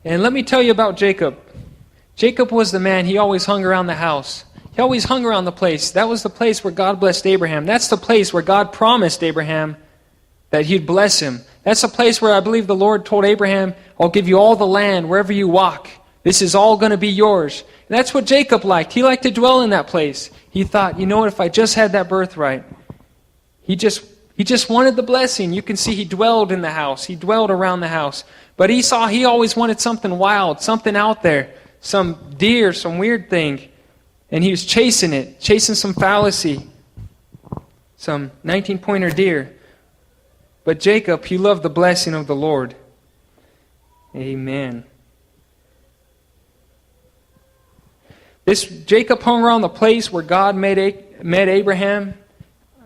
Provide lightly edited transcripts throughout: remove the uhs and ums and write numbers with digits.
And let me tell you about Jacob. Jacob was the man, he always hung around the house. He always hung around the place. That was the place where God blessed Abraham. That's the place where God promised Abraham that he'd bless him. That's the place where I believe the Lord told Abraham, I'll give you all the land wherever you walk. This is all going to be yours. And that's what Jacob liked. He liked to dwell in that place. He thought, you know what, if I just had that birthright. He just wanted the blessing. You can see he dwelled in the house. He dwelled around the house. But Esau, he always wanted something wild, something out there, some deer, some weird thing. And he was chasing it, chasing some fallacy, some 19-pointer deer. But Jacob, he loved the blessing of the Lord. Amen. Jacob hung around the place where God met Abraham,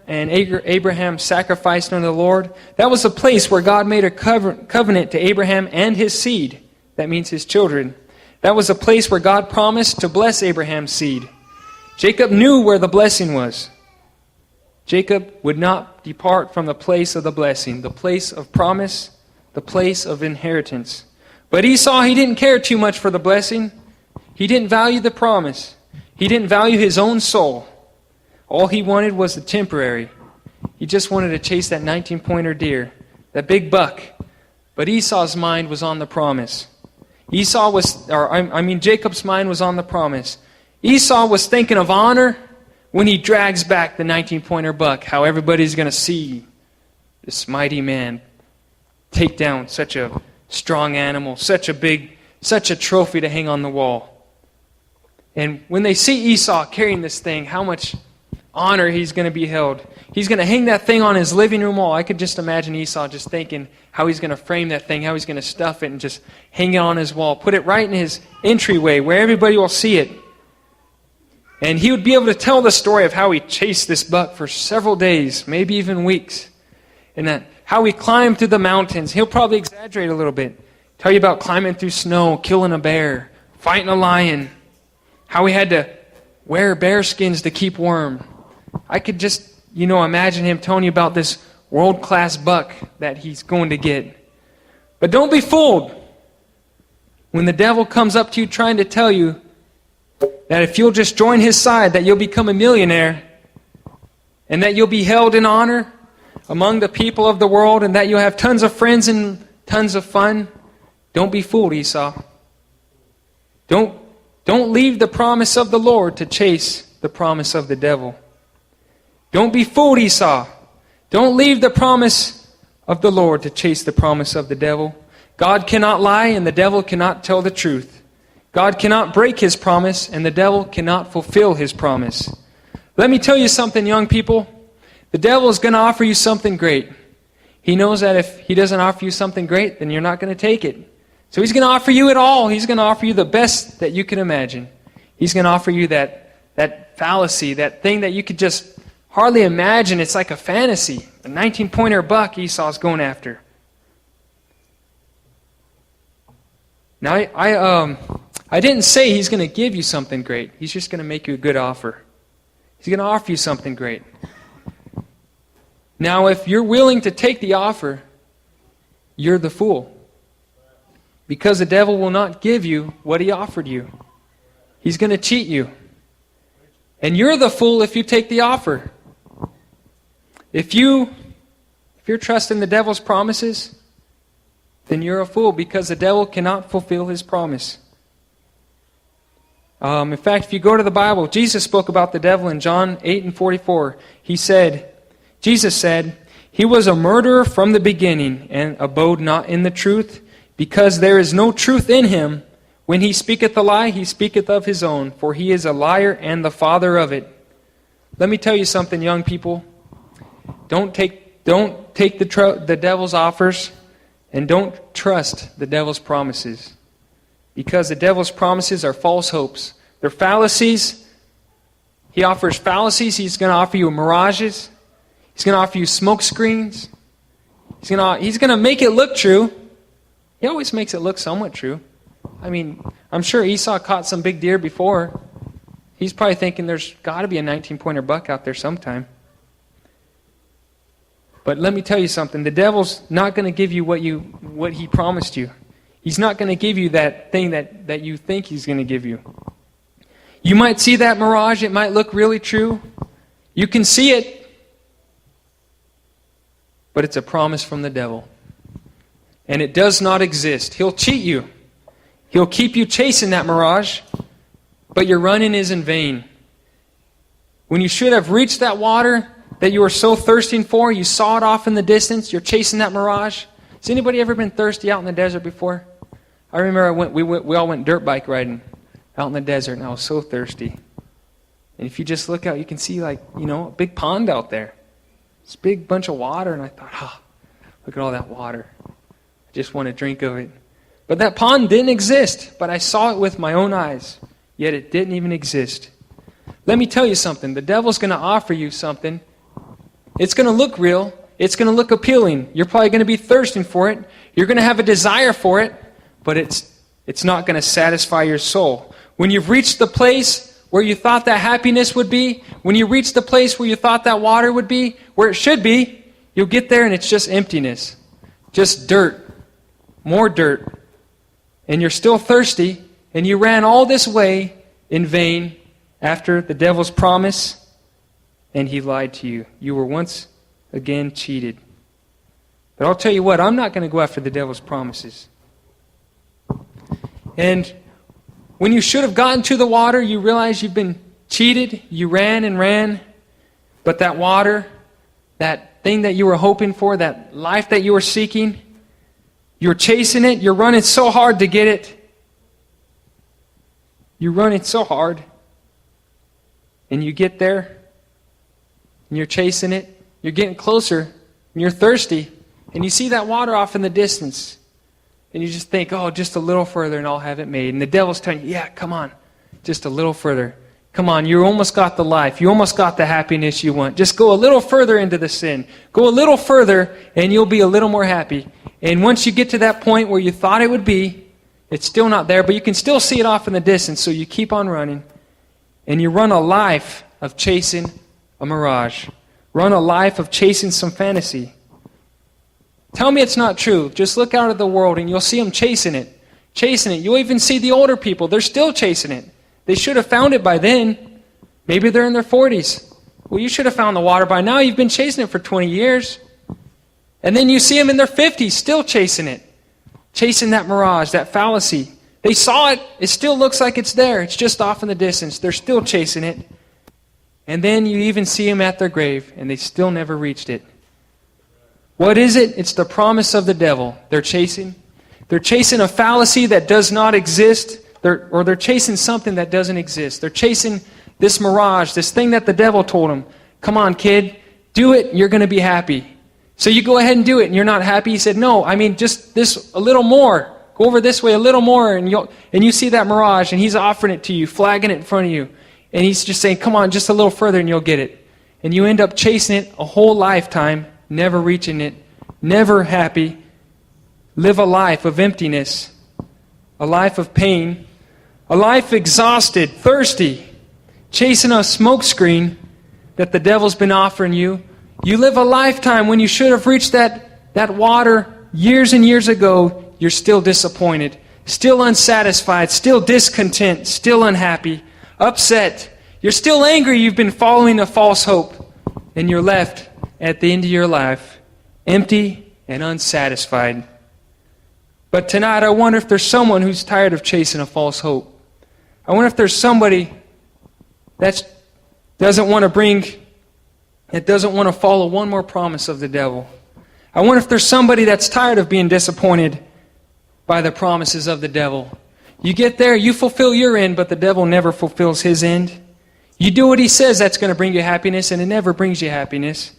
and Abraham sacrificed unto the Lord. That was the place where God made a covenant to Abraham and his seed. That means his children. That was a place where God promised to bless Abraham's seed. Jacob knew where the blessing was. Jacob would not depart from the place of the blessing, the place of promise, the place of inheritance. But Esau, he didn't care too much for the blessing. He didn't value the promise. He didn't value his own soul. All he wanted was the temporary. He just wanted to chase that 19-pointer deer, that big buck. But Esau's mind was on the promise. Jacob's mind was on the promise. Esau was thinking of honor when he drags back the 19-pointer buck, how everybody's going to see this mighty man take down such a strong animal, such a trophy to hang on the wall. And when they see Esau carrying this thing, how much honor he's going to be held. He's going to hang that thing on his living room wall. I could just imagine Esau just thinking how he's going to frame that thing, how he's going to stuff it and just hang it on his wall, put it right in his entryway where everybody will see it. And he would be able to tell the story of how he chased this buck for several days, maybe even weeks. And that how he climbed through the mountains. He'll probably exaggerate a little bit. Tell you about climbing through snow, killing a bear, fighting a lion. How he had to wear bear skins to keep warm. I could just, imagine him telling you about this world-class buck that he's going to get. But don't be fooled when the devil comes up to you trying to tell you that if you'll just join his side, that you'll become a millionaire and that you'll be held in honor among the people of the world and that you'll have tons of friends and tons of fun. Don't be fooled, Esau. Don't leave the promise of the Lord to chase the promise of the devil. Don't be fooled, Esau. Don't leave the promise of the Lord to chase the promise of the devil. God cannot lie and the devil cannot tell the truth. God cannot break his promise and the devil cannot fulfill his promise. Let me tell you something, young people. The devil is going to offer you something great. He knows that if he doesn't offer you something great, then you're not going to take it. So he's going to offer you it all. He's going to offer you the best that you can imagine. He's going to offer you that fallacy, that thing that you could just hardly imagine. It's like a fantasy. The 19-pointer buck Esau's going after. Now, I didn't say he's going to give you something great. He's just going to make you a good offer. He's going to offer you something great. Now, if you're willing to take the offer, you're the fool. Because the devil will not give you what he offered you. He's going to cheat you. And you're the fool if you take the offer. If you're trusting the devil's promises, then you're a fool because the devil cannot fulfill his promise. In fact, if you go to the Bible, Jesus spoke about the devil in John 8:44. Jesus said, "He was a murderer from the beginning and abode not in the truth, because there is no truth in him. When he speaketh a lie, he speaketh of his own, for he is a liar and the father of it." Let me tell you something, young people. Don't take the devil's offers, and don't trust the devil's promises. Because the devil's promises are false hopes. They're fallacies. He offers fallacies. He's going to offer you mirages. He's going to offer you smoke screens. He's going to make it look true. He always makes it look somewhat true. I mean, I'm sure Esau caught some big deer before. He's probably thinking there's got to be a 19-pointer buck out there sometime. But let me tell you something. The devil's not going to give you what he promised you. He's not going to give you that thing that you think He's going to give you. You might see that mirage. It might look really true. You can see it. But it's a promise from the devil. And it does not exist. He'll cheat you. He'll keep you chasing that mirage. But your running is in vain. When you should have reached that water that you were so thirsting for, you saw it off in the distance, you're chasing that mirage. Has anybody ever been thirsty out in the desert before? I remember we all went dirt bike riding out in the desert, and I was so thirsty. And if you just look out, you can see a big pond out there. It's a big bunch of water, and I thought, look at all that water. I just want to drink of it. But that pond didn't exist, but I saw it with my own eyes, yet it didn't even exist. Let me tell you something. The devil's going to offer you something. It's going to look real. It's going to look appealing. You're probably going to be thirsting for it. You're going to have a desire for it, but it's not going to satisfy your soul. When you've reached the place where you thought that happiness would be, when you reach the place where you thought that water would be, where it should be, you'll get there and it's just emptiness. Just dirt. More dirt. And you're still thirsty, and you ran all this way in vain after the devil's promise, and he lied to you. You were once again cheated. But I'll tell you what, I'm not going to go after the devil's promises. And when you should have gotten to the water, you realize you've been cheated. You ran and ran. But that water, that thing that you were hoping for, that life that you were seeking, you're chasing it. You're running so hard to get it. You're running so hard. And you get there. And you're chasing it. You're getting closer. And you're thirsty. And you see that water off in the distance. And you just think, just a little further and I'll have it made. And the devil's telling you, yeah, come on. Just a little further. Come on, you almost got the life. You almost got the happiness you want. Just go a little further into the sin. Go a little further and you'll be a little more happy. And once you get to that point where you thought it would be, it's still not there, but you can still see it off in the distance. So you keep on running. And you run a life of chasing a mirage. Run a life of chasing some fantasy. Tell me it's not true. Just look out at the world and you'll see them chasing it. Chasing it. You'll even see the older people. They're still chasing it. They should have found it by then. Maybe they're in their 40s. Well, you should have found the water by now. You've been chasing it for 20 years. And then you see them in their 50s still chasing it. Chasing that mirage, that fallacy. They saw it. It still looks like it's there. It's just off in the distance. They're still chasing it. And then you even see them at their grave and they still never reached it. What is it? It's the promise of the devil. They're chasing. They're chasing a fallacy that does not exist. They're chasing something that doesn't exist. They're chasing this mirage, this thing that the devil told them. Come on, kid. Do it. And you're going to be happy. So you go ahead and do it and you're not happy. He said, no, just this a little more. Go over this way a little more. And you see that mirage and he's offering it to you, flagging it in front of you. And he's just saying, come on, just a little further and you'll get it. And you end up chasing it a whole lifetime, never reaching it, never happy. Live a life of emptiness, a life of pain, a life exhausted, thirsty, chasing a smokescreen that the devil's been offering you. You live a lifetime when you should have reached that water years and years ago. You're still disappointed, still unsatisfied, still discontent, still unhappy, upset. You're still angry you've been following a false hope. And you're left at the end of your life empty and unsatisfied. But tonight I wonder if there's someone who's tired of chasing a false hope. I wonder if there's somebody that doesn't want to follow one more promise of the devil. I wonder if there's somebody that's tired of being disappointed by the promises of the devil. You get there, you fulfill your end, but the devil never fulfills his end. You do what he says, that's going to bring you happiness, and it never brings you happiness.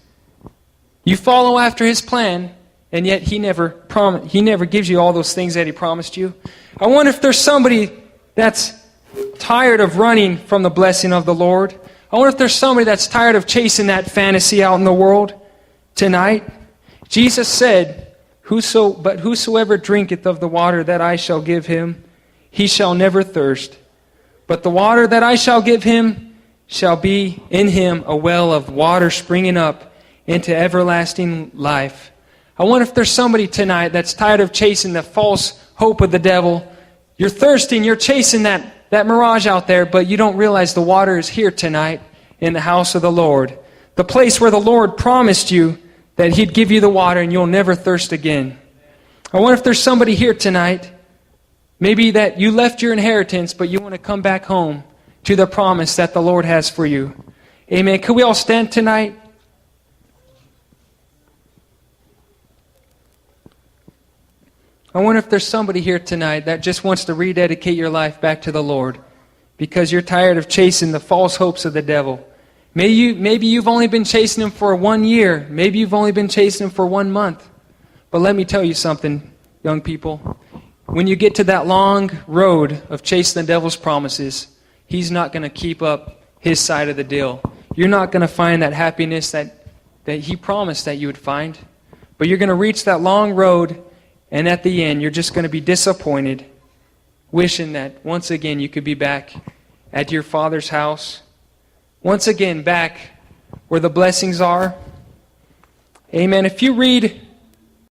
You follow after his plan, and yet he never gives you all those things that he promised you. I wonder if there's somebody that's tired of running from the blessing of the Lord. I wonder if there's somebody that's tired of chasing that fantasy out in the world tonight. Jesus said, But whosoever drinketh of the water that I shall give him, he shall never thirst. But the water that I shall give him shall be in him a well of water springing up into everlasting life. I wonder if there's somebody tonight that's tired of chasing the false hope of the devil. You're thirsty and you're chasing that mirage out there, but you don't realize the water is here tonight in the house of the Lord. The place where the Lord promised you that He'd give you the water and you'll never thirst again. I wonder if there's somebody here tonight, maybe that you left your inheritance, but you want to come back home to the promise that the Lord has for you. Amen. Could we all stand tonight? I wonder if there's somebody here tonight that just wants to rededicate your life back to the Lord because you're tired of chasing the false hopes of the devil. Maybe you've only been chasing him for 1 year. Maybe you've only been chasing him for 1 month. But let me tell you something, young people. When you get to that long road of chasing the devil's promises, he's not going to keep up his side of the deal. You're not going to find that happiness that he promised that you would find. But you're going to reach that long road, and at the end, you're just going to be disappointed, wishing that once again you could be back at your Father's house. Once again, back where the blessings are. Amen. If you read